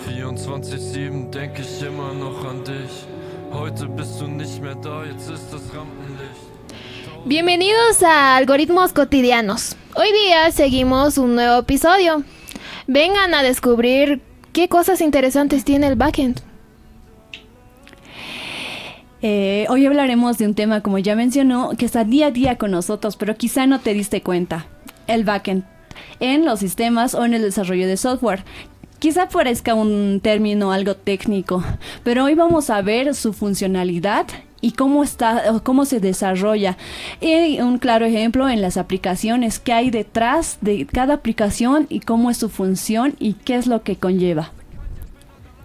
24/7 denke ich immer noch an dich. Heute bist du nicht mehr da, jetzt ist das Rampenlicht. Bienvenidos a Algoritmos Cotidianos. Hoy día seguimos un nuevo episodio. Vengan a descubrir qué cosas interesantes tiene el backend. Hoy hablaremos de un tema, como ya mencionó, que está día a día con nosotros, pero quizá no te diste cuenta. El backend, en los sistemas o en el desarrollo de software. Quizá parezca un término algo técnico, pero hoy vamos a ver su funcionalidad y cómo se desarrolla. Y un claro ejemplo en las aplicaciones, qué hay detrás de cada aplicación y cómo es su función y qué es lo que conlleva.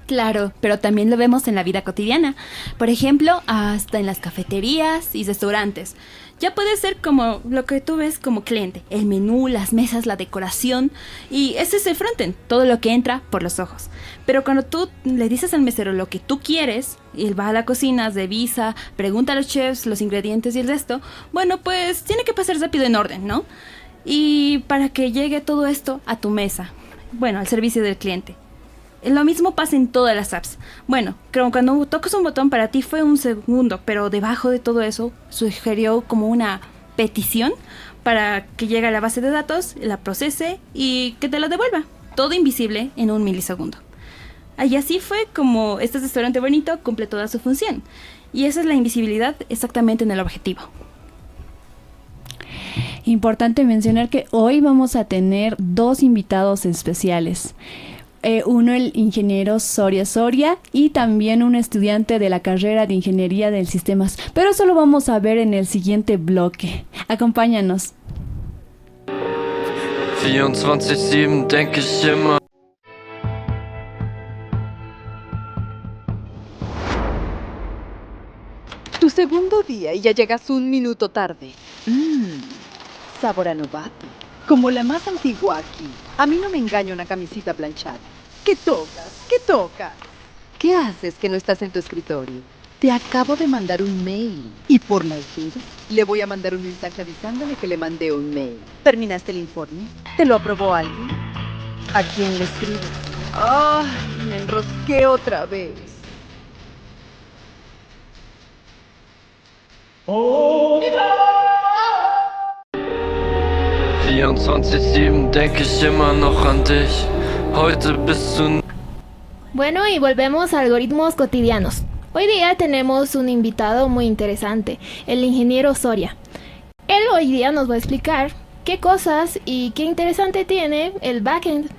Claro, pero también lo vemos en la vida cotidiana. Por ejemplo, hasta en las cafeterías y restaurantes. Ya puede ser como lo que tú ves como cliente. El menú, las mesas, la decoración. Y ese es el frontend, todo lo que entra por los ojos. Pero cuando tú le dices al mesero lo que tú quieres, y él va a la cocina, revisa, pregunta a los chefs los ingredientes y el resto, bueno, pues tiene que pasar rápido en orden, ¿no? Y para que llegue todo esto a tu mesa, bueno, al servicio del cliente. Lo mismo pasa en todas las apps. Bueno, creo que cuando tocas un botón para ti fue un segundo, pero debajo de todo eso sugirió como una petición para que llegue a la base de datos, la procese y que te la devuelva. Todo invisible en un milisegundo. Y así fue como este restaurante bonito cumple toda su función. Y esa es la invisibilidad exactamente en el objetivo. Importante mencionar que hoy vamos a tener dos invitados especiales. Uno, el ingeniero Soria y también un estudiante de la carrera de Ingeniería de Sistemas. Pero eso lo vamos a ver en el siguiente bloque. Acompáñanos. 24/7 denke ich immer. Tu segundo día y ya llegas un minuto tarde. Sabor a novato. Como la más antigua aquí. A mí no me engaña una camisita planchada. ¿Qué tocas? ¿Qué tocas? ¿Qué haces que no estás en tu escritorio? Te acabo de mandar un mail. Y por las dudas, le voy a mandar un mensaje avisándole que le mandé un mail. ¿Terminaste el informe? ¿Te lo aprobó alguien? ¿A quién le escribes? ¡Ay! Me enrosqué otra vez. 24/7 denke ich immer noch an dich. Heute bist du. Bueno, y volvemos a Algoritmos Cotidianos. Hoy día tenemos un invitado muy interesante, el ingeniero Soria. Él hoy día nos va a explicar qué cosas y qué interesante tiene el backend.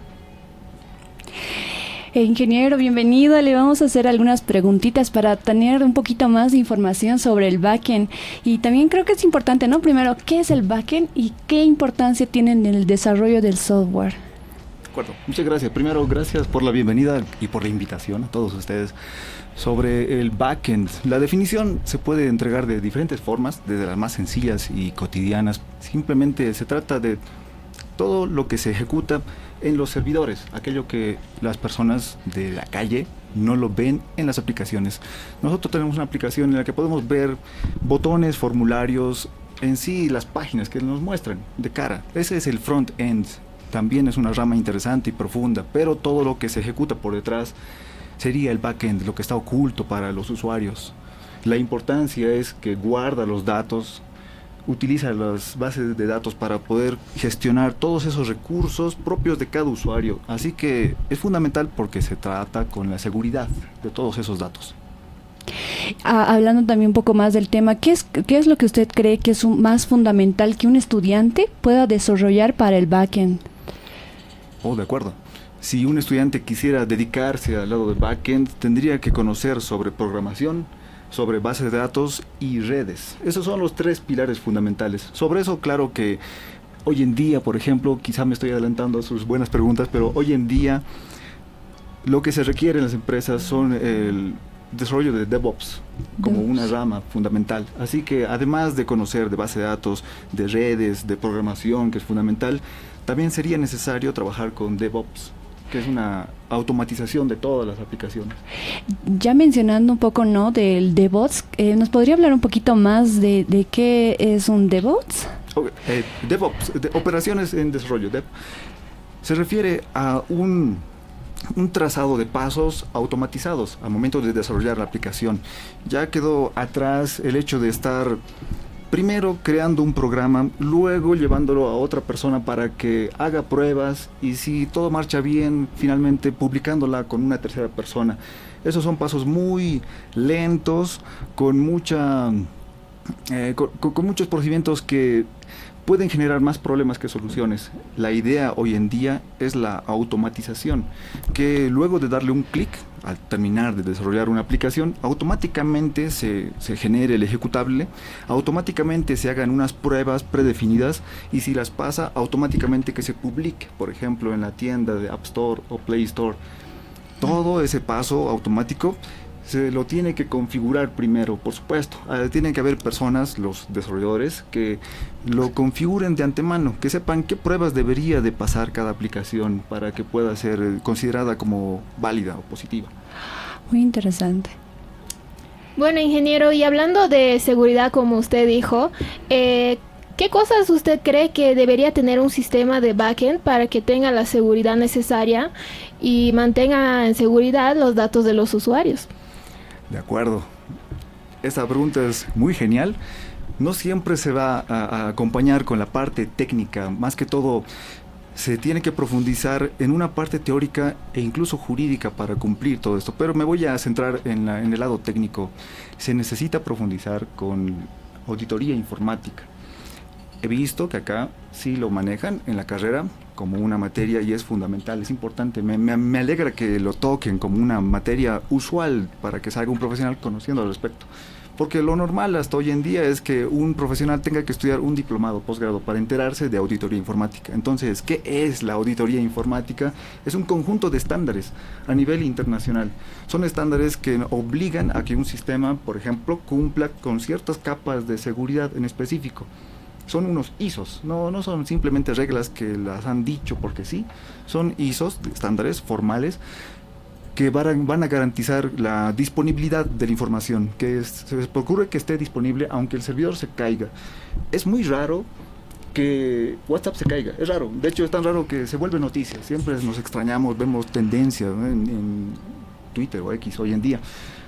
Ingeniero, bienvenido. Le vamos a hacer algunas preguntitas para tener un poquito más de información sobre el backend. Y también creo que es importante, ¿no? Primero, ¿qué es el backend y qué importancia tiene en el desarrollo del software? De acuerdo, muchas gracias. Primero, gracias por la bienvenida y por la invitación a todos ustedes sobre el backend. La definición se puede entregar de diferentes formas, desde las más sencillas y cotidianas. Simplemente se trata de todo lo que se ejecuta en los servidores, aquello que las personas de la calle no lo ven en las aplicaciones. Nosotros tenemos una aplicación en la que podemos ver botones, formularios, en sí las páginas que nos muestran de cara. Ese es el front-end. También es una rama interesante y profunda, pero todo lo que se ejecuta por detrás sería el backend, lo que está oculto para los usuarios. La importancia es que guarda los datos, utiliza las bases de datos para poder gestionar todos esos recursos propios de cada usuario. Así que es fundamental porque se trata con la seguridad de todos esos datos. Hablando también un poco más del tema, ¿qué es lo que usted cree que es más fundamental que un estudiante pueda desarrollar para el backend? De acuerdo. Si un estudiante quisiera dedicarse al lado del backend, tendría que conocer sobre programación, sobre bases de datos y redes. Esos son los tres pilares fundamentales. Sobre eso, claro que hoy en día, por ejemplo, quizá me estoy adelantando a sus buenas preguntas, pero hoy en día lo que se requiere en las empresas son el desarrollo de DevOps como una rama fundamental. Así que además de conocer de base de datos, de redes, de programación, que es fundamental, también sería necesario trabajar con DevOps, que es una automatización de todas las aplicaciones. Ya mencionando un poco, ¿no?, del DevOps, ¿nos podría hablar un poquito más de qué es un DevOps? DevOps, operaciones en desarrollo. Se refiere a un un trazado de pasos automatizados al momento de desarrollar la aplicación. Ya quedó atrás el hecho de estar primero creando un programa, luego llevándolo a otra persona para que haga pruebas y si todo marcha bien, finalmente publicándola con una tercera persona. Esos son pasos muy lentos, con muchos procedimientos que pueden generar más problemas que soluciones. La idea hoy en día es la automatización, que luego de darle un clic, al terminar de desarrollar una aplicación, automáticamente se genere el ejecutable, automáticamente se hagan unas pruebas predefinidas y si las pasa, automáticamente que se publique, por ejemplo, en la tienda de App Store o Play Store. Todo ese paso automático se lo tiene que configurar primero, por supuesto. Tienen que haber personas, los desarrolladores, que lo configuren de antemano, que sepan qué pruebas debería de pasar cada aplicación para que pueda ser considerada como válida o positiva. Muy interesante. Bueno, ingeniero, y hablando de seguridad, como usted dijo, ¿qué cosas usted cree que debería tener un sistema de backend para que tenga la seguridad necesaria y mantenga en seguridad los datos de los usuarios? De acuerdo. Esta pregunta es muy genial. No siempre se va a acompañar con la parte técnica. Más que todo, se tiene que profundizar en una parte teórica e incluso jurídica para cumplir todo esto. Pero me voy a centrar en el lado técnico. Se necesita profundizar con auditoría informática. He visto que acá sí lo manejan en la carrera como una materia y es fundamental, es importante. Me alegra que lo toquen como una materia usual para que salga un profesional conociendo al respecto. Porque lo normal hasta hoy en día es que un profesional tenga que estudiar un diplomado posgrado para enterarse de auditoría informática. Entonces, ¿qué es la auditoría informática? Es un conjunto de estándares a nivel internacional. Son estándares que obligan a que un sistema, por ejemplo, cumpla con ciertas capas de seguridad en específico. Son unos ISOs, no son simplemente reglas que las han dicho porque sí, son ISOs, estándares formales, que van a garantizar la disponibilidad de la información, que se procure que esté disponible aunque el servidor se caiga. Es muy raro que WhatsApp se caiga, es raro, de hecho es tan raro que se vuelve noticia, siempre nos extrañamos, vemos tendencias, ¿no? en Twitter o X hoy en día.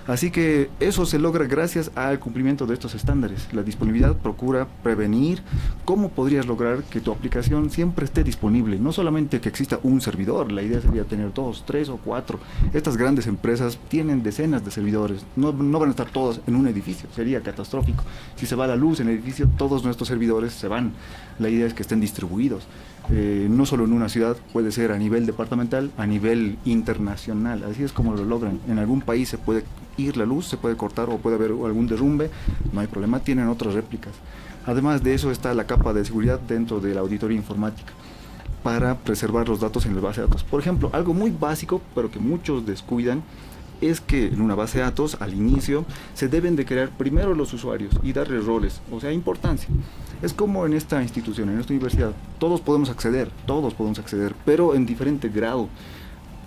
Así que eso se logra gracias al cumplimiento de estos estándares. La disponibilidad procura prevenir cómo podrías lograr que tu aplicación siempre esté disponible. No solamente que exista un servidor, la idea sería tener 2, 3 o 4. Estas grandes empresas tienen decenas de servidores. No van a estar todos en un edificio, sería catastrófico. Si se va la luz en el edificio, todos nuestros servidores se van. La idea es que estén distribuidos. No solo en una ciudad, puede ser a nivel departamental, a nivel internacional. Así es como lo logran. En algún país se puede ir la luz, se puede cortar o puede haber algún derrumbe, no hay problema, tienen otras réplicas. Además de eso está la capa de seguridad dentro de la auditoría informática para preservar los datos en la base de datos. Por ejemplo, algo muy básico, pero que muchos descuidan, es que en una base de datos, al inicio, se deben de crear primero los usuarios y darle roles, o sea, importancia. Es como en esta institución, en esta universidad, todos podemos acceder, pero en diferente grado.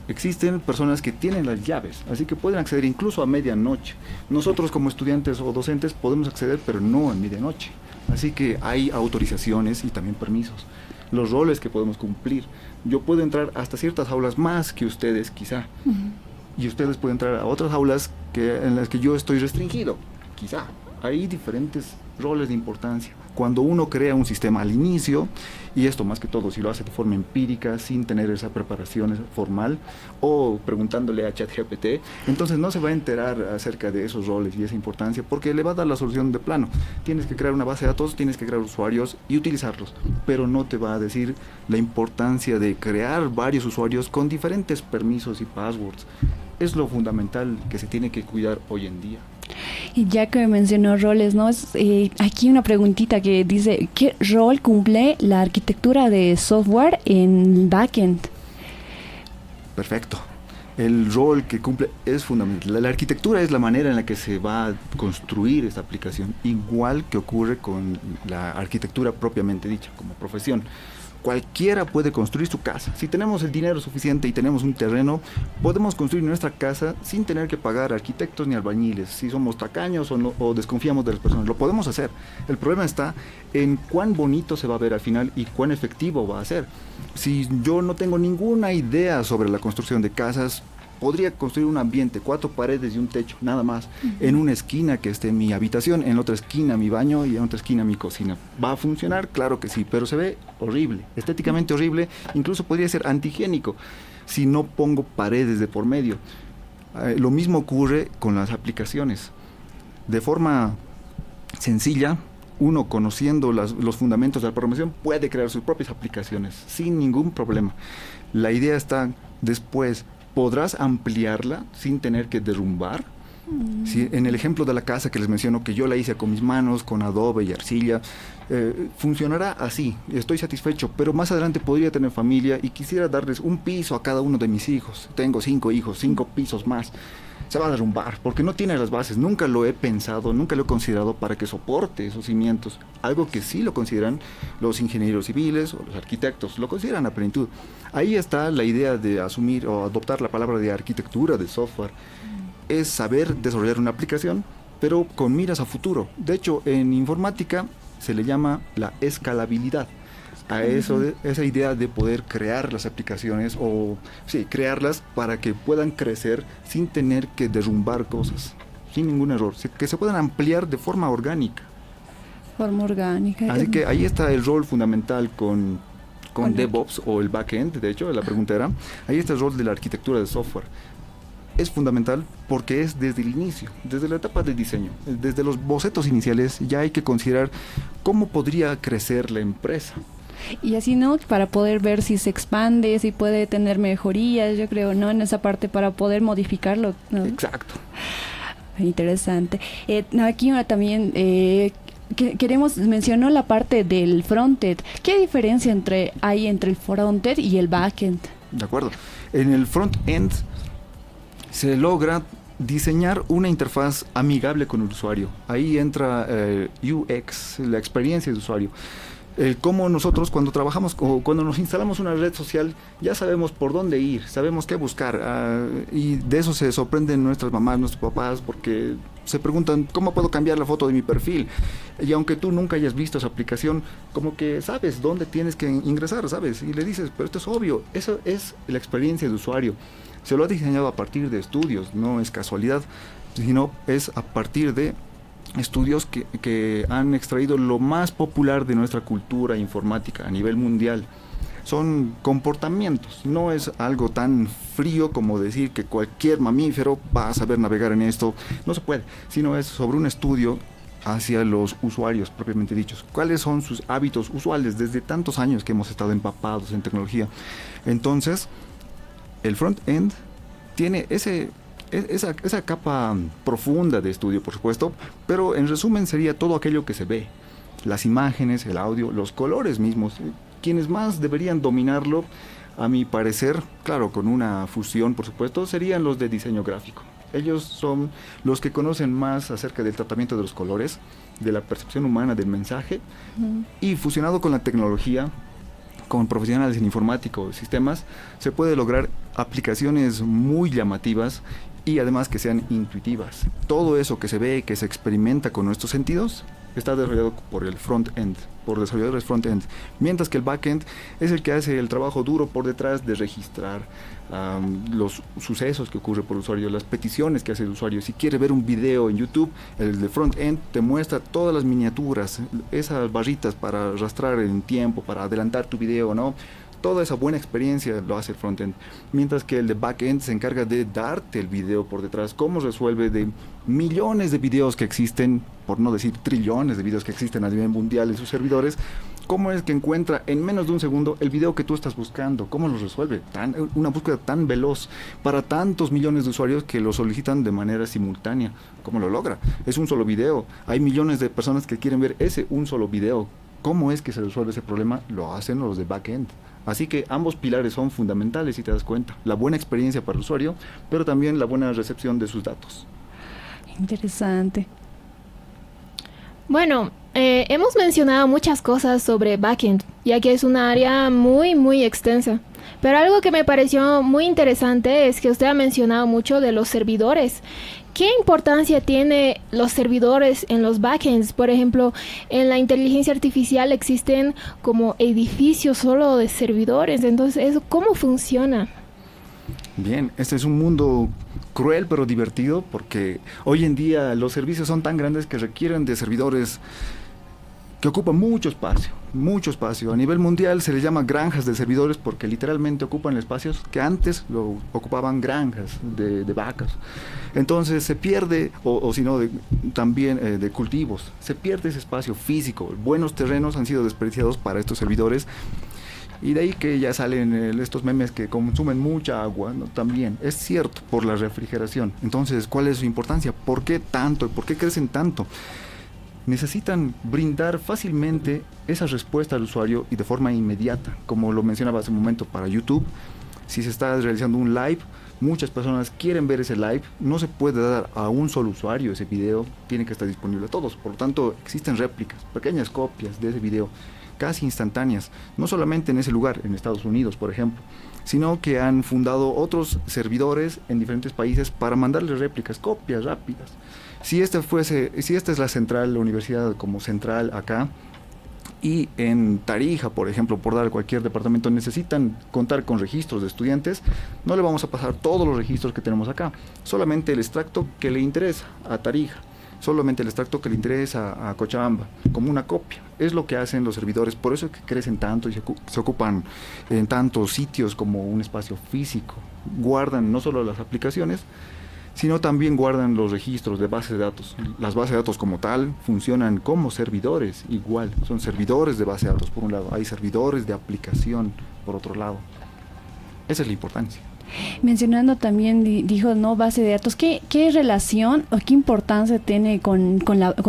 Existen personas que tienen las llaves, así que pueden acceder incluso a medianoche. Nosotros como estudiantes o docentes podemos acceder, pero no a medianoche. Así que hay autorizaciones y también permisos. Los roles que podemos cumplir. Yo puedo entrar hasta ciertas aulas más que ustedes, quizá. Y ustedes pueden entrar a otras aulas en las que yo estoy restringido, quizá. Hay diferentes roles de importancia. Cuando uno crea un sistema al inicio, y esto más que todo si lo hace de forma empírica, sin tener esa preparación formal, o preguntándole a ChatGPT, entonces no se va a enterar acerca de esos roles y esa importancia, porque le va a dar la solución de plano. Tienes que crear una base de datos, tienes que crear usuarios y utilizarlos, pero no te va a decir la importancia de crear varios usuarios con diferentes permisos y passwords. Es lo fundamental que se tiene que cuidar hoy en día. Y ya que mencionó roles, ¿no? Aquí una preguntita que dice, ¿qué rol cumple la arquitectura de software en backend? Perfecto. El rol que cumple es fundamental. La arquitectura es la manera en la que se va a construir esta aplicación, igual que ocurre con la arquitectura propiamente dicha, como profesión. Cualquiera puede construir su casa. Si tenemos el dinero suficiente y tenemos un terreno, podemos construir nuestra casa sin tener que pagar arquitectos ni albañiles. Si somos tacaños o desconfiamos de las personas, lo podemos hacer. El problema está en cuán bonito se va a ver al final y cuán efectivo va a ser. Si yo no tengo ninguna idea sobre la construcción de casas, podría construir un ambiente, 4 paredes y un techo, nada más. En una esquina que esté mi habitación, en otra esquina mi baño y en otra esquina mi cocina. ¿Va a funcionar? Claro que sí, pero se ve horrible, estéticamente horrible, incluso podría ser antihigiénico si no pongo paredes de por medio. Lo mismo ocurre con las aplicaciones. De forma sencilla, uno conociendo los fundamentos de la programación puede crear sus propias aplicaciones sin ningún problema. La idea está después. ¿Podrás ampliarla sin tener que derrumbar? Si en el ejemplo de la casa que les menciono, que yo la hice con mis manos, con adobe y arcilla, funcionará así, estoy satisfecho, pero más adelante podría tener familia y quisiera darles un piso a cada uno de mis hijos. Tengo 5 hijos, 5 pisos más. Se va a derrumbar porque no tiene las bases. Nunca lo he pensado, nunca lo he considerado para que soporte esos cimientos. Algo que sí lo consideran los ingenieros civiles o los arquitectos, lo consideran a plenitud. Ahí está la idea de asumir o adoptar la palabra de arquitectura de software. Es saber desarrollar una aplicación, pero con miras a futuro. De hecho, en informática se le llama la escalabilidad. A esa idea de poder crear las aplicaciones o crearlas para que puedan crecer sin tener que derrumbar cosas, sin ningún error, que se puedan ampliar de forma orgánica. Forma orgánica. Así que ahí está el rol fundamental con DevOps o el backend. De hecho, la pregunta era, ahí está el rol de la arquitectura de software. Es fundamental porque es desde el inicio, desde la etapa de diseño, desde los bocetos iniciales ya hay que considerar cómo podría crecer la empresa. Y así, ¿no? Para poder ver si se expande, si puede tener mejorías, yo creo, ¿no? En esa parte para poder modificarlo, ¿no? Exacto. Interesante. Aquí ahora también mencionó la parte del frontend. ¿Qué diferencia hay entre el frontend y el backend? De acuerdo. En el frontend se logra diseñar una interfaz amigable con el usuario. Ahí entra UX, la experiencia de usuario. Cómo nosotros cuando trabajamos o cuando nos instalamos una red social ya sabemos por dónde ir, sabemos qué buscar, y de eso se sorprenden nuestras mamás, nuestros papás, porque se preguntan ¿cómo puedo cambiar la foto de mi perfil? Y aunque tú nunca hayas visto esa aplicación, como que sabes dónde tienes que ingresar, ¿sabes? Y le dices, pero esto es obvio, eso es la experiencia de usuario. Se lo ha diseñado a partir de estudios, no es casualidad, sino es a partir de estudios que han extraído lo más popular de nuestra cultura informática a nivel mundial. Son comportamientos, no es algo tan frío como decir que cualquier mamífero va a saber navegar en esto, no se puede, sino es sobre un estudio hacia los usuarios propiamente dichos. ¿Cuáles son sus hábitos usuales desde tantos años que hemos estado empapados en tecnología? Entonces, el front-end tiene esa capa profunda de estudio, por supuesto, pero en resumen sería todo aquello que se ve, las imágenes, el audio, los colores mismos. Quienes más deberían dominarlo, a mi parecer, claro, con una fusión, por supuesto, serían los de diseño gráfico. Ellos son los que conocen más acerca del tratamiento de los colores, de la percepción humana del mensaje, y fusionado con la tecnología, con profesionales en informática o sistemas, se puede lograr aplicaciones muy llamativas y además que sean intuitivas. Todo eso que se ve, que se experimenta con nuestros sentidos, está desarrollado por el front-end, por desarrolladores front-end, mientras que el back-end es el que hace el trabajo duro por detrás de registrar los sucesos que ocurre por el usuario, las peticiones que hace el usuario. Si quiere ver un video en YouTube, el de front-end te muestra todas las miniaturas, esas barritas para arrastrar en tiempo, para adelantar tu video, ¿no? Toda esa buena experiencia lo hace el frontend, mientras que el de backend se encarga de darte el video por detrás, cómo resuelve de millones de videos que existen, por no decir trillones de videos que existen a nivel mundial en sus servidores, cómo es que encuentra en menos de un segundo el video que tú estás buscando, cómo lo resuelve, una búsqueda tan veloz para tantos millones de usuarios que lo solicitan de manera simultánea, cómo lo logra. Es un solo video, hay millones de personas que quieren ver ese un solo video. ¿Cómo es que se resuelve ese problema? Lo hacen los de backend. Así que ambos pilares son fundamentales, si te das cuenta. La buena experiencia para el usuario, pero también la buena recepción de sus datos. Interesante. Bueno, Hemos mencionado muchas cosas sobre backend, ya que es una área muy, muy extensa. Pero algo que me pareció muy interesante es que usted ha mencionado mucho de los servidores. ¿Qué importancia tiene los servidores en los backends? Por ejemplo, en la inteligencia artificial existen como edificios solo de servidores. Entonces, ¿eso cómo funciona? Bien, este es un mundo cruel pero divertido porque hoy en día los servicios son tan grandes que requieren de servidores que ocupan mucho espacio, mucho espacio. A nivel mundial se les llama granjas de servidores porque literalmente ocupan espacios que antes lo ocupaban granjas de vacas. Entonces se pierde, o si no, también de cultivos, se pierde ese espacio físico. Buenos terrenos han sido desperdiciados para estos servidores. Y de ahí que ya salen estos memes que consumen mucha agua, ¿no? También es cierto, por la refrigeración. Entonces, ¿cuál es su importancia? ¿Por qué tanto? ¿Por qué crecen tanto? Necesitan brindar fácilmente esa respuesta al usuario y de forma inmediata. Como lo mencionaba hace un momento para YouTube, si se está realizando un live, muchas personas quieren ver ese live, no se puede dar a un solo usuario ese video, tiene que estar disponible a todos. Por lo tanto, existen réplicas, pequeñas copias de ese video, casi instantáneas, no solamente en ese lugar, en Estados Unidos, por ejemplo, sino que han fundado otros servidores en diferentes países para mandarles réplicas, copias rápidas. Si esta es la central, la universidad como central acá, y en Tarija, por ejemplo, por dar cualquier departamento, necesitan contar con registros de estudiantes, no le vamos a pasar todos los registros que tenemos acá, solamente el extracto que le interesa a Tarija, solamente el extracto que le interesa a Cochabamba, como una copia. Es lo que hacen los servidores, por eso es que crecen tanto y se ocupan en tantos sitios como un espacio físico. Guardan no solo las aplicaciones, sino también guardan los registros de bases de datos. Las bases de datos como tal funcionan como servidores, igual, son servidores de base de datos por un lado, hay servidores de aplicación por otro lado. Esa es la importancia. Mencionando también, dijo, no, base de datos, ¿qué relación o qué importancia tiene con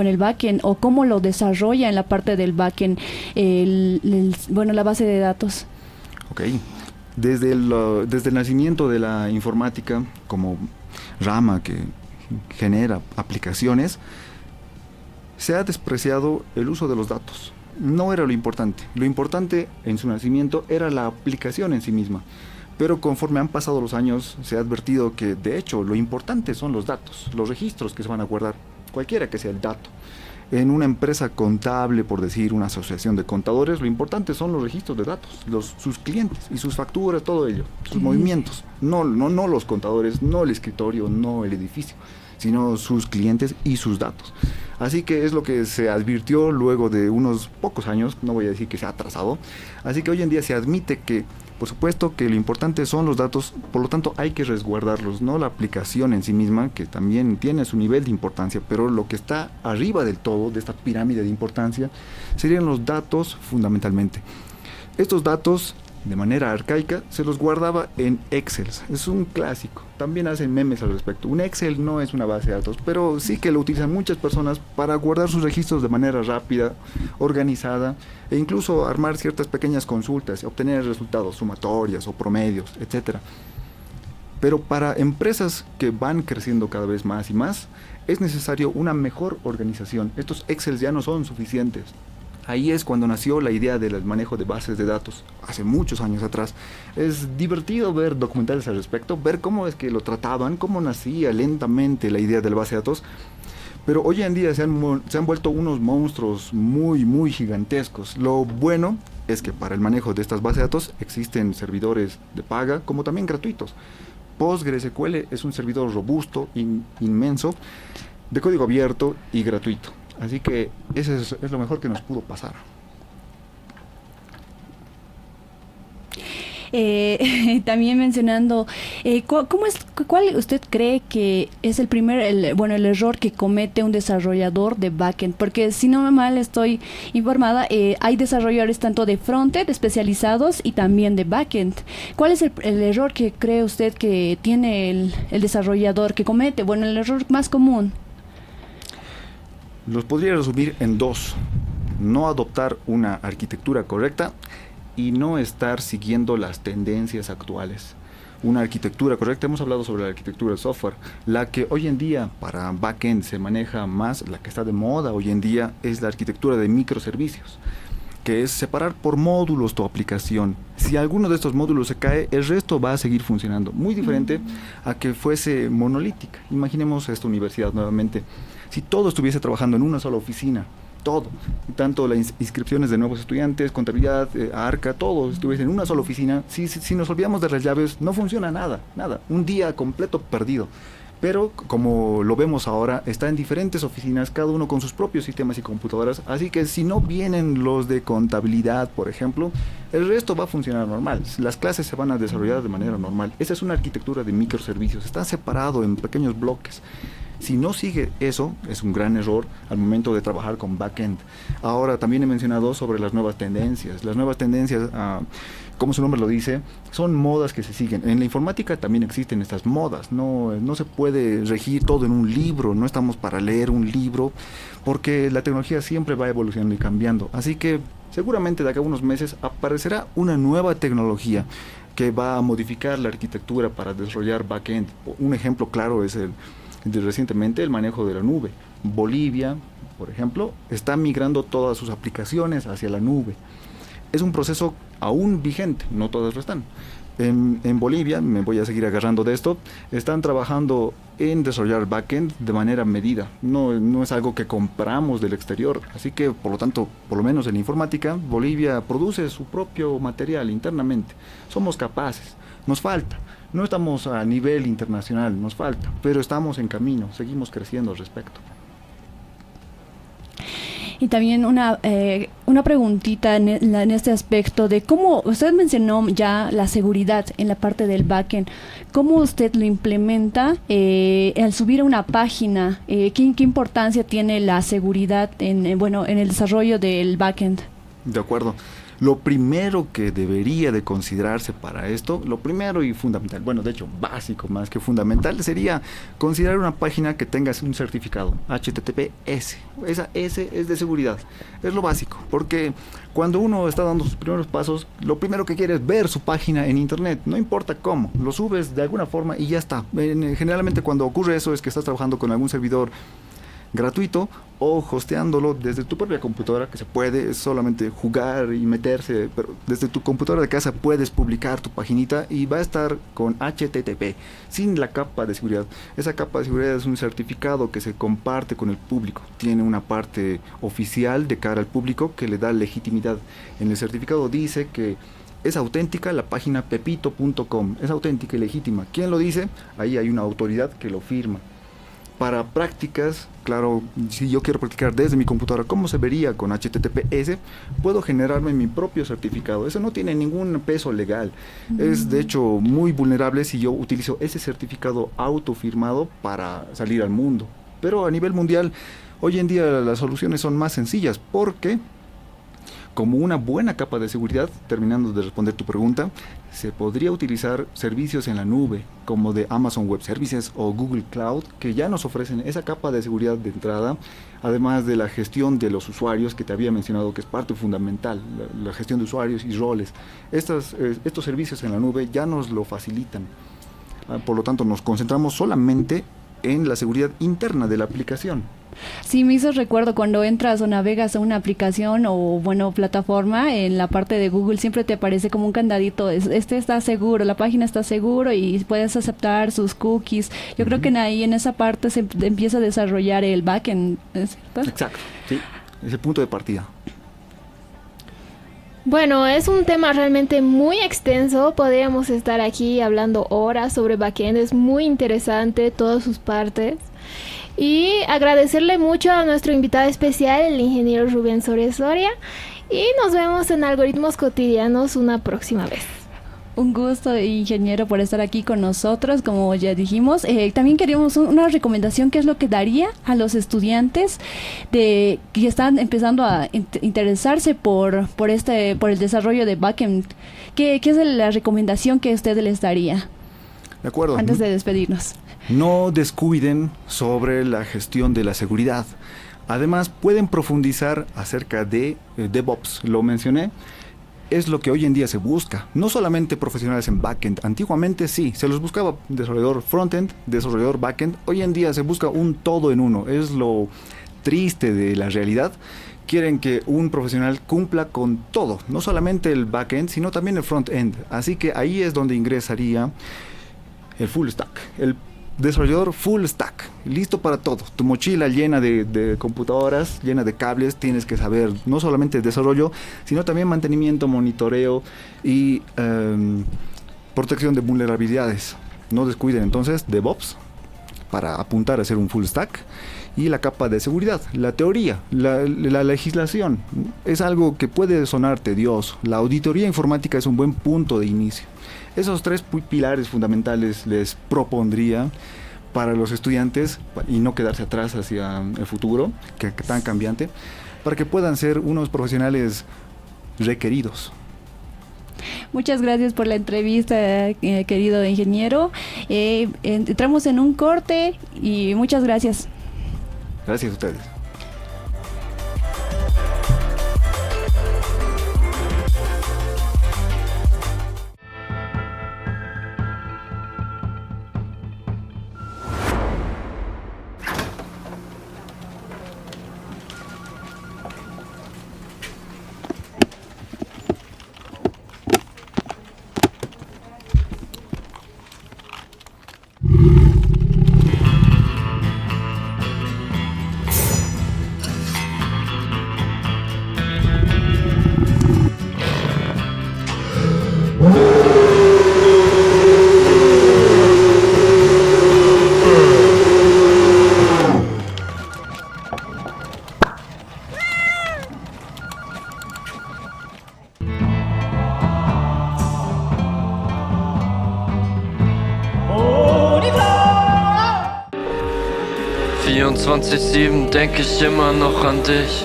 el backend o cómo lo desarrolla en la parte del backend, la base de datos? Ok, desde el nacimiento de la informática como rama que genera aplicaciones, se ha despreciado el uso de los datos. No era lo importante en su nacimiento era la aplicación en sí misma. Pero conforme han pasado los años, se ha advertido que, de hecho, lo importante son los datos, los registros que se van a guardar, cualquiera que sea el dato. En una empresa contable, por decir, una asociación de contadores, lo importante son los registros de datos, sus clientes y sus facturas, todo ello, sus movimientos. No los contadores, no el escritorio, no el edificio, sino sus clientes y sus datos. Así que es lo que se advirtió luego de unos pocos años, no voy a decir que se ha atrasado. Así que hoy en día se admite que, por supuesto, que lo importante son los datos, por lo tanto hay que resguardarlos, no la aplicación en sí misma, que también tiene su nivel de importancia, pero lo que está arriba del todo, de esta pirámide de importancia, serían los datos fundamentalmente. Estos datos, de manera arcaica, se los guardaba en Excel. Es un clásico. También hacen memes al respecto. Un Excel no es una base de datos, pero sí que lo utilizan muchas personas para guardar sus registros de manera rápida, organizada, e incluso armar ciertas pequeñas consultas, obtener resultados, sumatorias o promedios, etc. Pero para empresas que van creciendo cada vez más y más, es necesario una mejor organización. Estos Excel ya no son suficientes. Ahí es cuando nació la idea del manejo de bases de datos, hace muchos años atrás. Es divertido ver documentales al respecto, ver cómo es que lo trataban, cómo nacía lentamente la idea de la base de datos. Pero hoy en día se han vuelto unos monstruos muy, muy gigantescos. Lo bueno es que para el manejo de estas bases de datos existen servidores de paga, como también gratuitos. PostgreSQL es un servidor robusto, inmenso, de código abierto y gratuito. Así que eso es lo mejor que nos pudo pasar. También mencionando, ¿cuál usted cree que es el error que comete un desarrollador de backend? Porque si no mal estoy informada, hay desarrolladores tanto de frontend especializados y también de backend. ¿Cuál es el error que cree usted que tiene el desarrollador que comete? Bueno, el error más común. Los podría resumir en dos: no adoptar una arquitectura correcta y no estar siguiendo las tendencias actuales. una arquitectura correcta. Hemos hablado sobre la arquitectura del software. La que hoy en día para backend se maneja más, la que está de moda hoy en día, es la arquitectura de microservicios, que es separar por módulos tu aplicación. Si alguno de estos módulos se cae, el resto va a seguir funcionando. Muy diferente a que fuese monolítica. Imaginemos esta universidad nuevamente. Si todo estuviese trabajando en una sola oficina, todo, tanto las inscripciones de nuevos estudiantes, contabilidad, arca, todo estuviese en una sola oficina, si nos olvidamos de las llaves, no funciona nada. Un día completo perdido. Pero como lo vemos ahora, está en diferentes oficinas, cada uno con sus propios sistemas y computadoras, así que si no vienen los de contabilidad, por ejemplo, el resto va a funcionar normal, las clases se van a desarrollar de manera normal. Esa es una arquitectura de microservicios, está separado en pequeños bloques. Si no sigue eso, es un gran error al momento de trabajar con backend. Ahora, también he mencionado sobre las nuevas tendencias. Las nuevas tendencias, como su nombre lo dice, son modas que se siguen. En la informática también existen estas modas. No se puede regir todo en un libro. No estamos para leer un libro, porque la tecnología siempre va evolucionando y cambiando. Así que seguramente de acá a unos meses aparecerá una nueva tecnología que va a modificar la arquitectura para desarrollar backend. Un ejemplo claro es recientemente el manejo de la nube. Bolivia, por ejemplo, está migrando todas sus aplicaciones hacia la nube. Es un proceso aún vigente, no todas lo están. En Bolivia, me voy a seguir agarrando de esto, están trabajando en desarrollar backend de manera medida. No es algo que compramos del exterior, así que por lo tanto, por lo menos en la informática, Bolivia produce su propio material internamente. Somos capaces, nos falta. No estamos a nivel internacional, nos falta, pero estamos en camino, seguimos creciendo al respecto. Y también una preguntita en este aspecto de cómo, usted mencionó ya la seguridad en la parte del backend, ¿cómo usted lo implementa al subir a una página? ¿Qué importancia tiene la seguridad en el desarrollo del backend? De acuerdo. Lo primero que debería de considerarse para esto, lo primero y fundamental, bueno, de hecho, básico más que fundamental, sería considerar una página que tenga un certificado HTTPS. Esa S es de seguridad, es lo básico, porque cuando uno está dando sus primeros pasos, lo primero que quiere es ver su página en internet, no importa cómo, lo subes de alguna forma y ya está. Generalmente cuando ocurre eso es que estás trabajando con algún servidor gratuito o hosteándolo desde tu propia computadora, que se puede, es solamente jugar y meterse, pero desde tu computadora de casa puedes publicar tu paginita y va a estar con HTTP, sin la capa de seguridad. Esa capa de seguridad es un certificado que se comparte con el público, tiene una parte oficial de cara al público que le da legitimidad. En el certificado dice que es auténtica la página pepito.com, es auténtica y legítima. ¿Quién lo dice? Ahí hay una autoridad que lo firma. Para prácticas, claro, si yo quiero practicar desde mi computadora cómo se vería con HTTPS, puedo generarme mi propio certificado. Eso no tiene ningún peso legal. Es de hecho muy vulnerable si yo utilizo ese certificado autofirmado para salir al mundo. Pero a nivel mundial, hoy en día las soluciones son más sencillas porque, como una buena capa de seguridad, terminando de responder tu pregunta, se podría utilizar servicios en la nube, como de Amazon Web Services o Google Cloud, que ya nos ofrecen esa capa de seguridad de entrada, además de la gestión de los usuarios, que te había mencionado que es parte fundamental, la gestión de usuarios y roles. Estos servicios en la nube ya nos lo facilitan. Por lo tanto, nos concentramos solamente en la seguridad interna de la aplicación. Sí, me hizo recuerdo cuando entras o navegas a una aplicación o plataforma, en la parte de Google siempre te aparece como un candadito, este está seguro, la página está seguro y puedes aceptar sus cookies. Yo creo que ahí en esa parte se empieza a desarrollar el backend, ¿cierto? Exacto, sí, es el punto de partida. Bueno, es un tema realmente muy extenso, podríamos estar aquí hablando horas sobre backend, es muy interesante todas sus partes. Y agradecerle mucho a nuestro invitado especial, el ingeniero Rubén Soria. Y nos vemos en Algoritmos Cotidianos una próxima vez. Un gusto, ingeniero, por estar aquí con nosotros, como ya dijimos. También queríamos una recomendación, ¿qué es lo que daría a los estudiantes que están empezando a interesarse por el desarrollo de backend? ¿Qué es la recomendación que usted les daría? De acuerdo. Antes de despedirnos. No descuiden sobre la gestión de la seguridad. Además, pueden profundizar acerca de DevOps, lo mencioné. es lo que hoy en día se busca. No solamente profesionales en backend. Antiguamente sí, se los buscaba desarrollador frontend, desarrollador backend. Hoy en día se busca un todo en uno. Es lo triste de la realidad. Quieren que un profesional cumpla con todo, no solamente el backend, sino también el frontend. Así que ahí es donde ingresaría el full stack, el desarrollador full stack, listo para todo. Tu mochila llena de computadoras, llena de cables, tienes que saber no solamente desarrollo, sino también mantenimiento, monitoreo y protección de vulnerabilidades. No descuiden entonces DevOps para apuntar a ser un full stack. Y la capa de seguridad, la teoría, la legislación, es algo que puede sonar tedioso. La auditoría informática es un buen punto de inicio. Esos tres pilares fundamentales les propondría para los estudiantes y no quedarse atrás hacia el futuro, que tan cambiante, para que puedan ser unos profesionales requeridos. Muchas gracias por la entrevista, querido ingeniero. Entramos en un corte y muchas gracias. Gracias a ustedes. Denke ich immer noch an dich.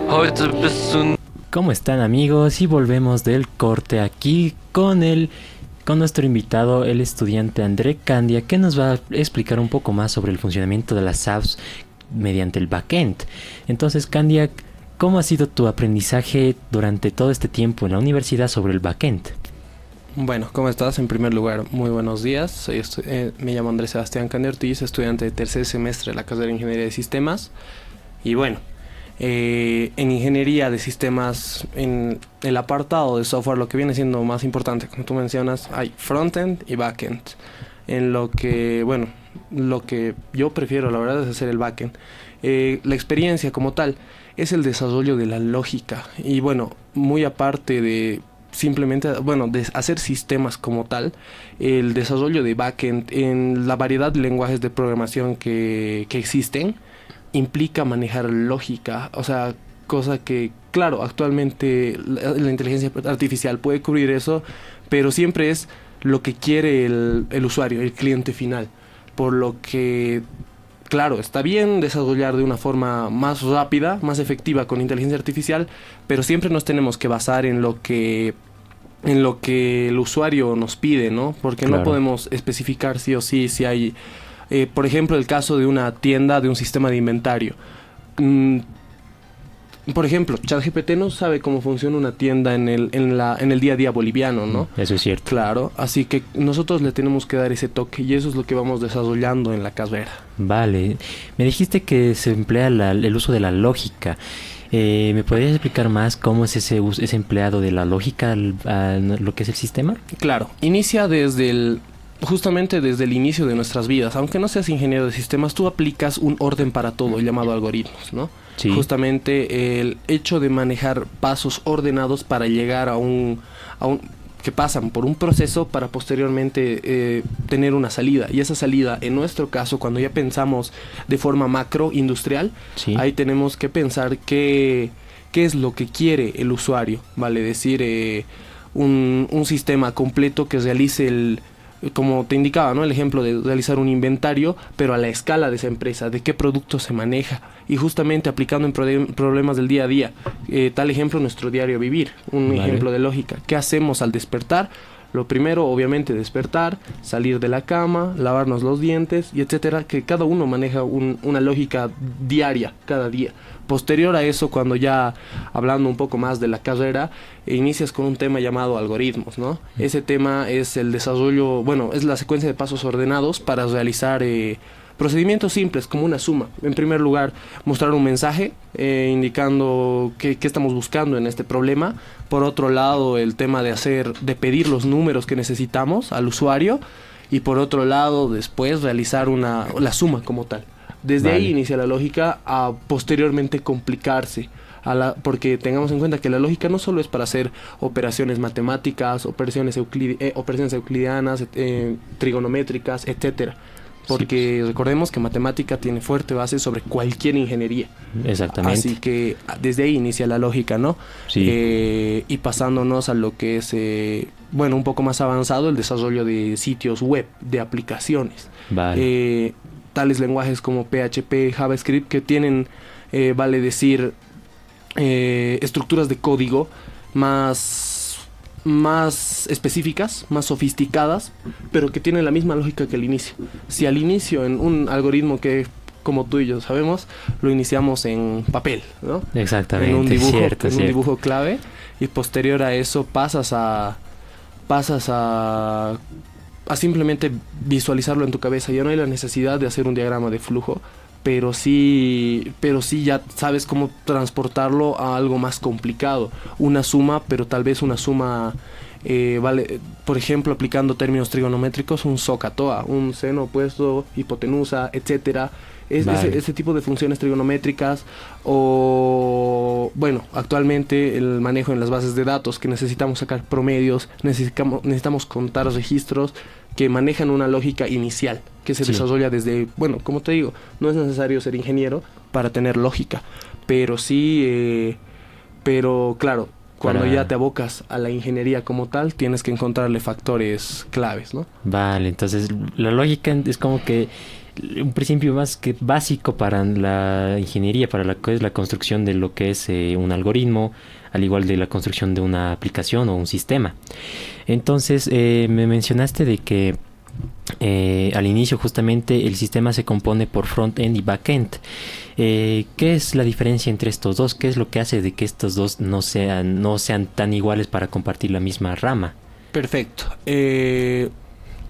Heute bist du. ¿Cómo están, amigos? Y volvemos del corte aquí con nuestro invitado, el estudiante André Candia, que nos va a explicar un poco más sobre el funcionamiento de las apps mediante el backend. Entonces, Candia, ¿cómo ha sido tu aprendizaje durante todo este tiempo en la universidad sobre el backend? Bueno, ¿cómo estás? En primer lugar, muy buenos días. Me llamo Andrés Sebastián Candia Ortiz, estudiante de tercer semestre de la carrera de Ingeniería de Sistemas. Y bueno, en Ingeniería de Sistemas, en el apartado de software, lo que viene siendo más importante, como tú mencionas, hay frontend y backend. En lo que, bueno, lo que yo prefiero, la verdad, es hacer el backend. La experiencia como tal es el desarrollo de la lógica. Y bueno, muy aparte de simplemente, bueno, de hacer sistemas como tal, el desarrollo de backend en la variedad de lenguajes de programación que existen implica manejar lógica, o sea, cosa que, claro, actualmente la inteligencia artificial puede cubrir eso, pero siempre es lo que quiere el usuario, el cliente final, por lo que, claro, está bien desarrollar de una forma más rápida, más efectiva con inteligencia artificial, pero siempre nos tenemos que basar en lo que el usuario nos pide, ¿no? Porque claro, no podemos especificar sí o sí si hay, por ejemplo, el caso de una tienda, de un sistema de inventario. Por ejemplo, ChatGPT no sabe cómo funciona una tienda en el día a día boliviano, ¿no? Eso es cierto. Claro, así que nosotros le tenemos que dar ese toque y eso es lo que vamos desarrollando en la carrera. Vale. Me dijiste que se emplea el uso de la lógica. ¿Me podrías explicar más cómo es ese empleado de la lógica a lo que es el sistema? Claro, inicia justamente desde el inicio de nuestras vidas. Aunque no seas ingeniero de sistemas, tú aplicas un orden para todo, llamado algoritmos, ¿no? Sí. Justamente el hecho de manejar pasos ordenados para llegar a un que pasan por un proceso para posteriormente tener una salida. Y esa salida, en nuestro caso, cuando ya pensamos de forma macro industrial, sí, ahí tenemos que pensar qué es lo que quiere el usuario, vale decir, un sistema completo que realice como te indicaba, ¿no? El ejemplo de realizar un inventario, pero a la escala de esa empresa, de qué producto se maneja, y justamente aplicando en problemas del día a día. Tal ejemplo, nuestro diario vivir, un ejemplo de lógica. ¿Qué hacemos al despertar? Lo primero, obviamente, despertar, salir de la cama, lavarnos los dientes, y etcétera, que cada uno maneja una lógica diaria, cada día. Posterior a eso, cuando ya hablando un poco más de la carrera, inicias con un tema llamado algoritmos, ¿no? Ese tema es el desarrollo, bueno, es la secuencia de pasos ordenados para realizar procedimientos simples como una suma. En primer lugar, mostrar un mensaje indicando qué estamos buscando en este problema. Por otro lado, el tema de pedir los números que necesitamos al usuario. Y por otro lado, después realizar la suma como tal. Desde ahí inicia la lógica a posteriormente complicarse. Porque tengamos en cuenta que la lógica no solo es para hacer operaciones matemáticas, operaciones euclidianas, trigonométricas, etcétera. Porque recordemos que matemática tiene fuerte base sobre cualquier ingeniería. Exactamente. Así que desde ahí inicia la lógica, ¿no? Sí. Y pasándonos a lo que es, un poco más avanzado, el desarrollo de sitios web, de aplicaciones. Vale. Tales lenguajes como PHP, JavaScript, que tienen, vale decir, estructuras de código más específicas, más sofisticadas, pero que tienen la misma lógica que el inicio. Si al inicio en un algoritmo que, como tú y yo sabemos, lo iniciamos en papel, ¿no? Exactamente, en un dibujo, cierto. un dibujo clave, y posterior a eso pasas a simplemente visualizarlo en tu cabeza. Ya no hay la necesidad de hacer un diagrama de flujo, pero sí ya sabes cómo transportarlo a algo más complicado. Una suma, pero tal vez una suma, por ejemplo, aplicando términos trigonométricos, un SOHCAHTOA, un seno opuesto, hipotenusa, etcétera. Ese tipo de funciones trigonométricas, o actualmente el manejo en las bases de datos, que necesitamos sacar promedios, necesitamos contar registros que manejan una lógica inicial que se desarrolla desde, como te digo, no es necesario ser ingeniero para tener lógica, pero sí, claro, cuando ya te abocas a la ingeniería como tal, tienes que encontrarle factores claves, ¿no? Vale, entonces la lógica es como que un principio más que básico para la ingeniería, para la que es la construcción de lo que es un algoritmo, al igual de la construcción de una aplicación o un sistema. Entonces, me mencionaste de que al inicio justamente el sistema se compone por front-end y back-end. ¿Qué es la diferencia entre estos dos? ¿Qué es lo que hace de que estos dos no sean tan iguales para compartir la misma rama? Perfecto.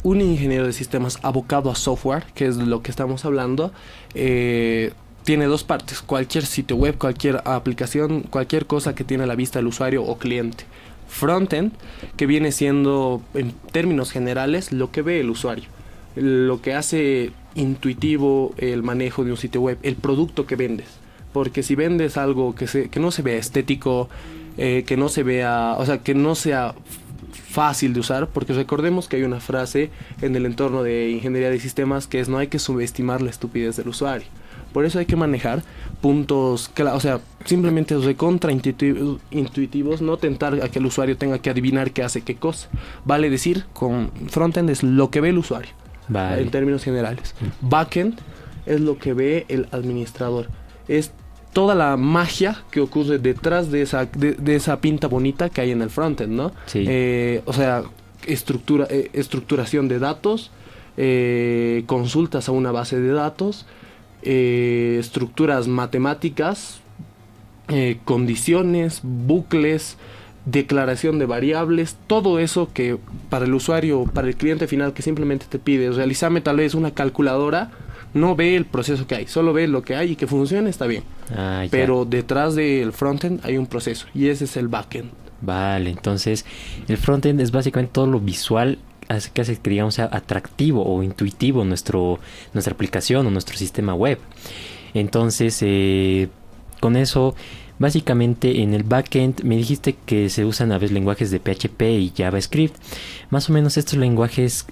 Un ingeniero de sistemas abocado a software, que es de lo que estamos hablando, tiene dos partes: cualquier sitio web, cualquier aplicación, cualquier cosa que tiene a la vista el usuario o cliente. Frontend, que viene siendo, en términos generales, lo que ve el usuario, lo que hace intuitivo el manejo de un sitio web, el producto que vendes. Porque si vendes algo que no se vea estético, que no se vea, que no sea fácil de usar, porque recordemos que hay una frase en el entorno de ingeniería de sistemas que es: no hay que subestimar la estupidez del usuario. Por eso hay que manejar puntos, simplemente recontra intuitivos, no tentar a que el usuario tenga que adivinar qué hace qué cosa. Vale decir, con frontend es lo que ve el usuario, en términos generales. Backend es lo que ve el administrador. Es toda la magia que ocurre detrás de esa pinta bonita que hay en el frontend, ¿no? Sí. Estructuración de datos, consultas a una base de datos, estructuras matemáticas, condiciones, bucles, declaración de variables, todo eso que para el usuario, para el cliente final que simplemente te pide: realizame tal vez una calculadora, no ve el proceso que hay, solo ve lo que hay y que funcione, está bien. Pero detrás del frontend hay un proceso, y ese es el backend. Vale, entonces el frontend es básicamente todo lo visual que hace que, digamos, sea atractivo o intuitivo nuestra aplicación o nuestro sistema web. Entonces, con eso, básicamente en el backend me dijiste que se usan a veces lenguajes de PHP y JavaScript. Más o menos estos lenguajes,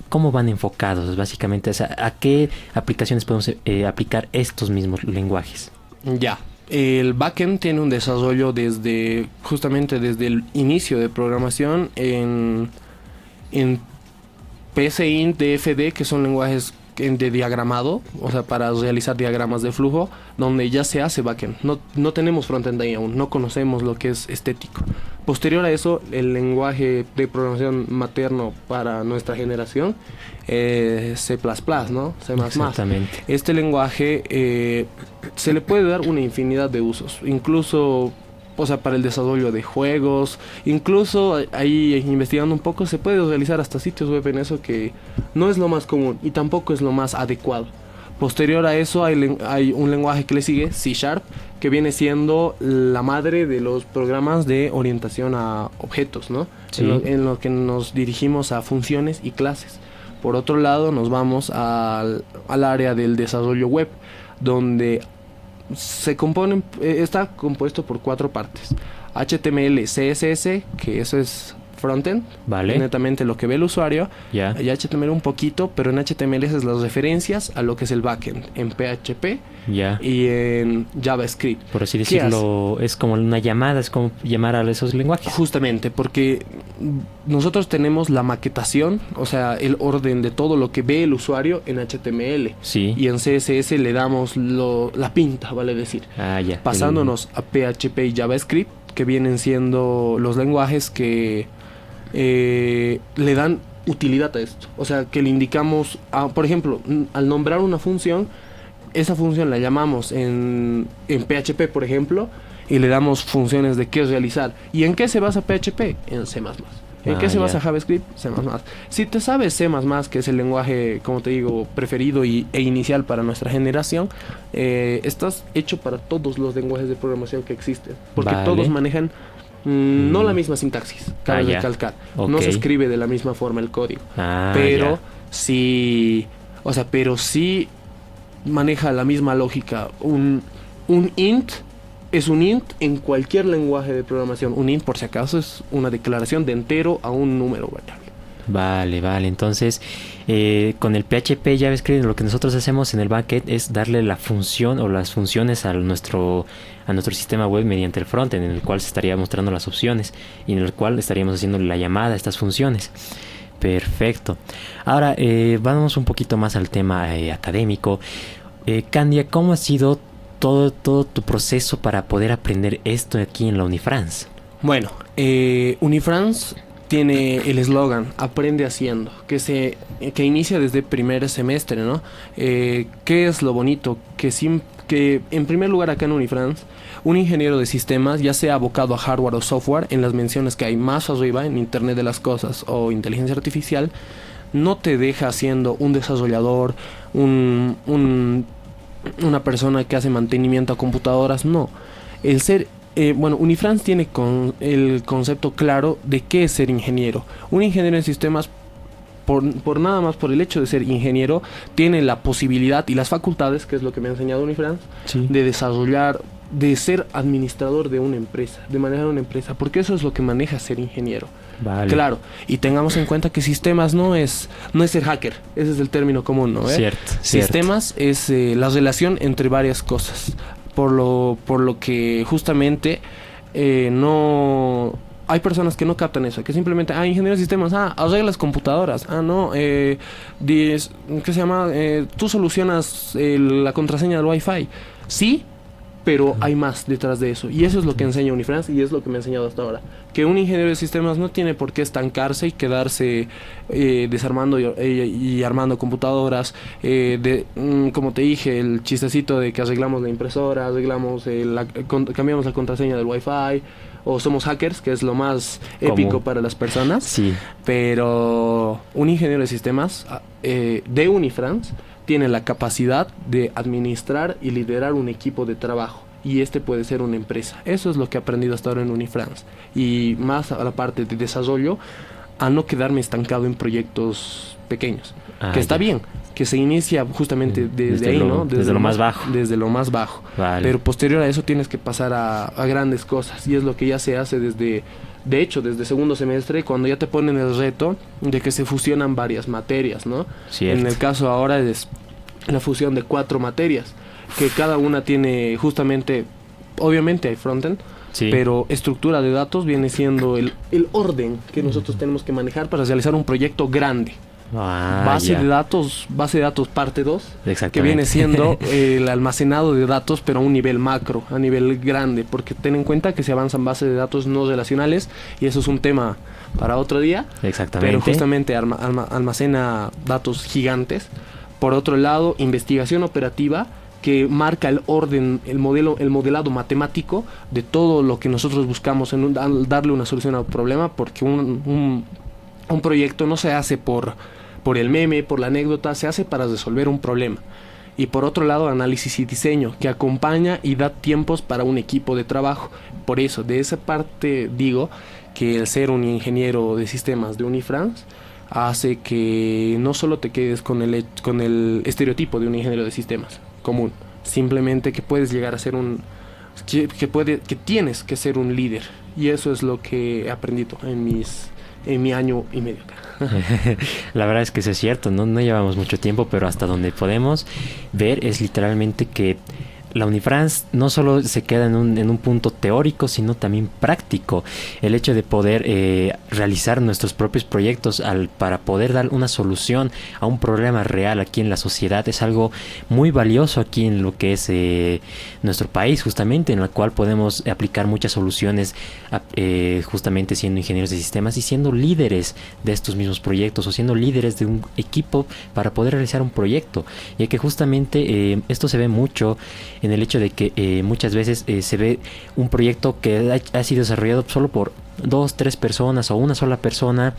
¿cómo van enfocados? Básicamente, ¿a qué aplicaciones podemos aplicar estos mismos lenguajes? Ya. El backend tiene un desarrollo justamente desde el inicio de programación en PSINT, DFD, que son lenguajes de diagramado, para realizar diagramas de flujo, donde ya se hace backend. No tenemos frontend ahí aún, no conocemos lo que es estético. Posterior a eso, el lenguaje de programación materno para nuestra generación es C++, ¿no? C++. Exactamente. Este lenguaje se le puede dar una infinidad de usos, incluso, o sea, para el desarrollo de juegos, incluso ahí investigando un poco se puede realizar hasta sitios web en eso, que no es lo más común y tampoco es lo más adecuado. Posterior a eso hay un lenguaje que le sigue, C#, que viene siendo la madre de los programas de orientación a objetos, ¿no? Sí. En lo que nos dirigimos a funciones y clases. Por otro lado, nos vamos al área del desarrollo web, donde está compuesto por 4 partes. HTML, CSS, que eso es frontend, Vale. netamente lo que ve el usuario, Ya. y HTML un poquito, pero en HTML esas las referencias a lo que es el backend, en PHP Ya. y en JavaScript. Por así ¿Qué decirlo, es como una llamada, es como llamar a esos lenguajes. Justamente, porque nosotros tenemos la maquetación, o sea, el orden de todo lo que ve el usuario en HTML. Sí. Y en CSS le damos la pinta, vale decir. Ah, ya. Pasándonos a PHP y JavaScript, que vienen siendo los lenguajes que le dan utilidad a esto. O sea, que le indicamos, por ejemplo, al nombrar una función, esa función la llamamos en PHP, por ejemplo, y le damos funciones de qué realizar. ¿Y en qué se basa PHP? En C++. ¿En qué se basa JavaScript? C++. Si te sabes C++, que es el lenguaje, como te digo, preferido e inicial para nuestra generación, estás hecho para todos los lenguajes de programación que existen. Porque Vale. todos manejan no la misma sintaxis, cabe ya. recalcar. Ok. No se escribe de la misma forma el código. ya. Pero sí, o sea, pero sí maneja la misma lógica. Un int es un int en cualquier lenguaje de programación. Un int, por si acaso, es una declaración de entero a un número variable. Vale, vale. Entonces, con el PHP y JavaScript, lo que nosotros hacemos en el backend es darle la función o las funciones a nuestro sistema web mediante el frontend, en el cual se estaría mostrando las opciones y en el cual estaríamos haciendo la llamada a estas funciones. Perfecto. Ahora, vamos un poquito más al tema académico. Candia, ¿cómo ha sido todo tu proceso para poder aprender esto aquí en la Unifrance? Bueno, Unifrance tiene el eslogan Aprende haciendo, que inicia desde primer semestre, ¿no? ¿Qué es lo bonito? Que en primer lugar acá en Unifrance, un ingeniero de sistemas, ya sea abocado a hardware o software, en las menciones que hay más arriba, en Internet de las Cosas o inteligencia artificial, no te deja siendo un desarrollador, una persona que hace mantenimiento a computadoras, no. El ser Unifrance tiene el concepto claro de qué es ser ingeniero. Un ingeniero de sistemas, por nada más por el hecho de ser ingeniero, tiene la posibilidad y las facultades, que es lo que me ha enseñado Unifrance, Sí. de desarrollar, de ser administrador de una empresa, de manejar una empresa, porque eso es lo que maneja ser ingeniero. Vale. Claro, y tengamos en cuenta que sistemas no es ser hacker, ese es el término común, ¿no? Cierto. Sistemas es la relación entre varias cosas, por lo que justamente no hay personas que no captan eso, que simplemente ingeniero de sistemas, arreglas computadoras, no, ¿qué se llama? Tú solucionas la contraseña del Wi-Fi, sí, pero hay más detrás de eso, y eso es lo que enseña Unifrance y es lo que me ha enseñado hasta ahora, que un ingeniero de sistemas no tiene por qué estancarse y quedarse desarmando y armando computadoras, como te dije, el chistecito de que arreglamos la impresora, cambiamos la contraseña del Wi-Fi, o somos hackers, que es lo más épico para las personas. Sí. Pero un ingeniero de sistemas de Unifrance tiene la capacidad de administrar y liderar un equipo de trabajo, y este puede ser una empresa. Eso es lo que he aprendido hasta ahora en Unifrance, y más a la parte de desarrollo, a no quedarme estancado en proyectos pequeños, que está bien, que se inicia justamente desde ahí, ¿no? Desde lo más bajo. Desde lo más bajo. Vale. Pero posterior a eso tienes que pasar a grandes cosas, y es lo que ya se hace desde segundo semestre, cuando ya te ponen el reto de que se fusionan varias materias, ¿no? Cierto. En el caso ahora es la fusión de 4 materias, que cada una tiene justamente, obviamente hay frontend, Sí. pero estructura de datos viene siendo el orden que nosotros tenemos que manejar para realizar un proyecto grande. Base de datos parte 2, que Exactamente. viene siendo el almacenado de datos, pero a un nivel macro, a nivel grande, porque ten en cuenta que se avanzan bases de datos no relacionales, y eso es un tema para otro día. Exactamente. Pero justamente almacena datos gigantes. Por otro lado, investigación operativa, que marca el orden, el modelado matemático de todo lo que nosotros buscamos en darle una solución al problema, porque un proyecto no se hace por el meme, por la anécdota, se hace para resolver un problema. Y por otro lado, análisis y diseño, que acompaña y da tiempos para un equipo de trabajo. Por eso, de esa parte digo que el ser un ingeniero de sistemas de Unifrance hace que no solo te quedes con el estereotipo de un ingeniero de sistemas común, simplemente que puedes llegar a ser que tienes que ser un líder. Y eso es lo que he aprendido en mi año y medio acá. La verdad es que eso es cierto, no llevamos mucho tiempo, pero hasta donde podemos ver es literalmente que la Unifrance no solo se queda en un punto teórico, sino también práctico. El hecho de poder realizar nuestros propios proyectos para poder dar una solución a un problema real aquí en la sociedad es algo muy valioso aquí en lo que es nuestro país, justamente, en el cual podemos aplicar muchas soluciones justamente siendo ingenieros de sistemas y siendo líderes de estos mismos proyectos, o siendo líderes de un equipo para poder realizar un proyecto, ya que justamente esto se ve mucho en el hecho de que muchas veces se ve un proyecto que ha sido desarrollado solo por 2, 3 personas o una sola persona.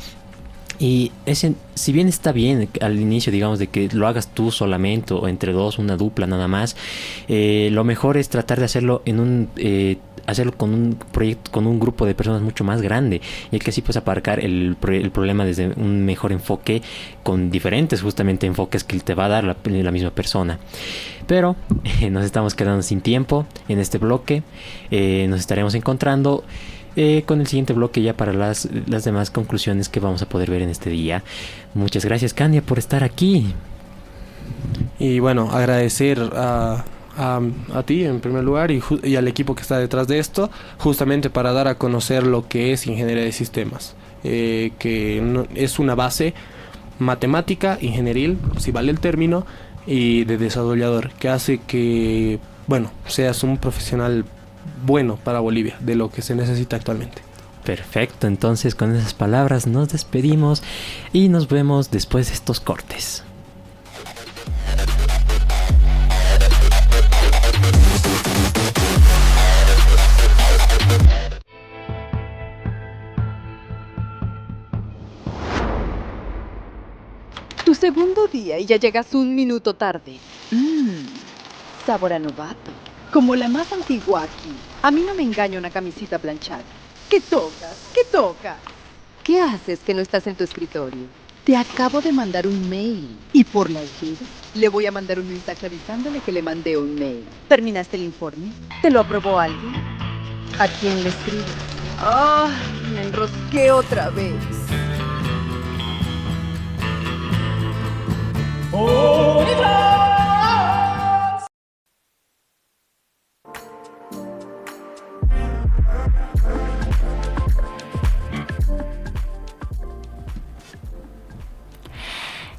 Y si bien está bien al inicio, digamos, de que lo hagas tú solamente o entre dos, una dupla nada más, lo mejor es tratar de hacerlo hacerlo con un proyecto, con un grupo de personas mucho más grande, y que así pues aparcar el problema desde un mejor enfoque, con diferentes justamente enfoques que te va a dar la misma persona. Pero nos estamos quedando sin tiempo en este bloque. Nos estaremos encontrando con el siguiente bloque ya para las demás conclusiones que vamos a poder ver en este día. Muchas gracias, Candia, por estar aquí. Y bueno, agradecer a ti en primer lugar y al equipo que está detrás de esto, justamente para dar a conocer lo que es ingeniería de sistemas, que es una base matemática, ingenieril, si vale el término, y de desarrollador, que hace que, bueno, seas un profesional bueno para Bolivia, de lo que se necesita actualmente. Perfecto, entonces con esas palabras nos despedimos y nos vemos después de estos cortes. Tu segundo día y ya llegas 1 minuto tarde. Sabor a novato. Como la más antigua aquí. A mí no me engaña una camisita planchada. ¿Qué tocas? ¿Qué tocas? ¿Qué haces que no estás en tu escritorio? Te acabo de mandar un mail. Y por las dudas, le voy a mandar un mensaje avisándole que le mandé un mail. ¿Terminaste el informe? ¿Te lo aprobó alguien? ¿A quién le escribes? ¡Ah! Me enrosqué otra vez.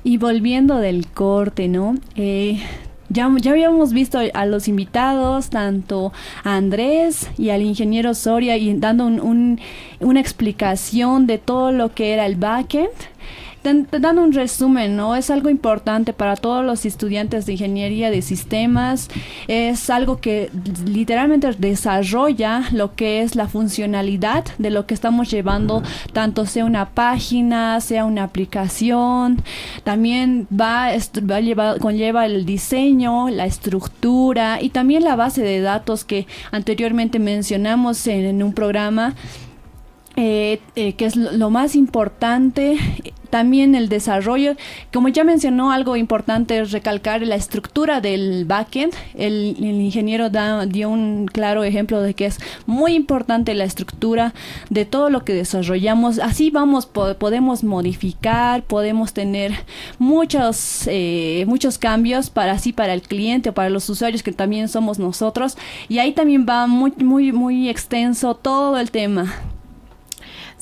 Y volviendo del corte, ¿no? Ya habíamos visto a los invitados, tanto a Andrés y al ingeniero Soria, y dando una explicación de todo lo que era el backend. Dando un resumen, ¿no? Es algo importante para todos los estudiantes de ingeniería de sistemas. Es algo que literalmente desarrolla lo que es la funcionalidad de lo que estamos llevando, tanto sea una página, sea una aplicación. También conlleva el diseño, la estructura y también la base de datos que anteriormente mencionamos en un programa. Que es lo más importante. También el desarrollo, como ya mencionó, algo importante es recalcar la estructura del backend. El ingeniero dio un claro ejemplo de que es muy importante la estructura de todo lo que desarrollamos. Así podemos modificar, podemos tener muchos cambios para el cliente o para los usuarios, que también somos nosotros. Y ahí también va muy extenso todo el tema.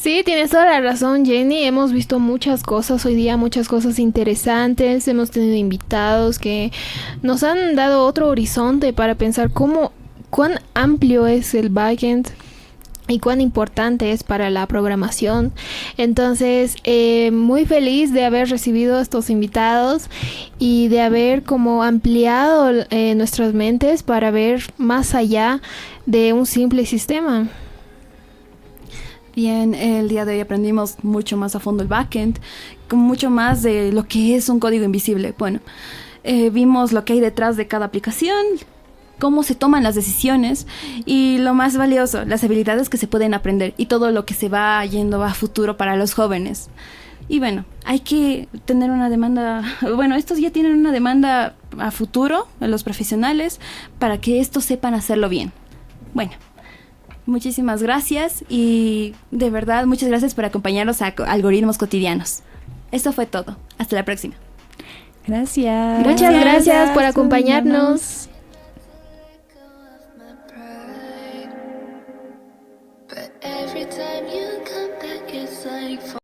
Sí, tienes toda la razón, Jenny. Hemos visto muchas cosas hoy día, muchas cosas interesantes. Hemos tenido invitados que nos han dado otro horizonte para pensar cuán amplio es el backend y cuán importante es para la programación. Entonces, muy feliz de haber recibido a estos invitados y de haber como ampliado nuestras mentes para ver más allá de un simple sistema. Bien, el día de hoy aprendimos mucho más a fondo el backend, con mucho más de lo que es un código invisible. Bueno, vimos lo que hay detrás de cada aplicación, cómo se toman las decisiones y lo más valioso, las habilidades que se pueden aprender y todo lo que se va yendo a futuro para los jóvenes. Y bueno, hay que tener una demanda, bueno, estos ya tienen una demanda a futuro, a los profesionales, para que estos sepan hacerlo bien. Bueno. Muchísimas gracias y de verdad muchas gracias por acompañarnos a Algoritmos Cotidianos. Esto fue todo. Hasta la próxima. Gracias. Muchas gracias por acompañarnos. But every time you come back, it's like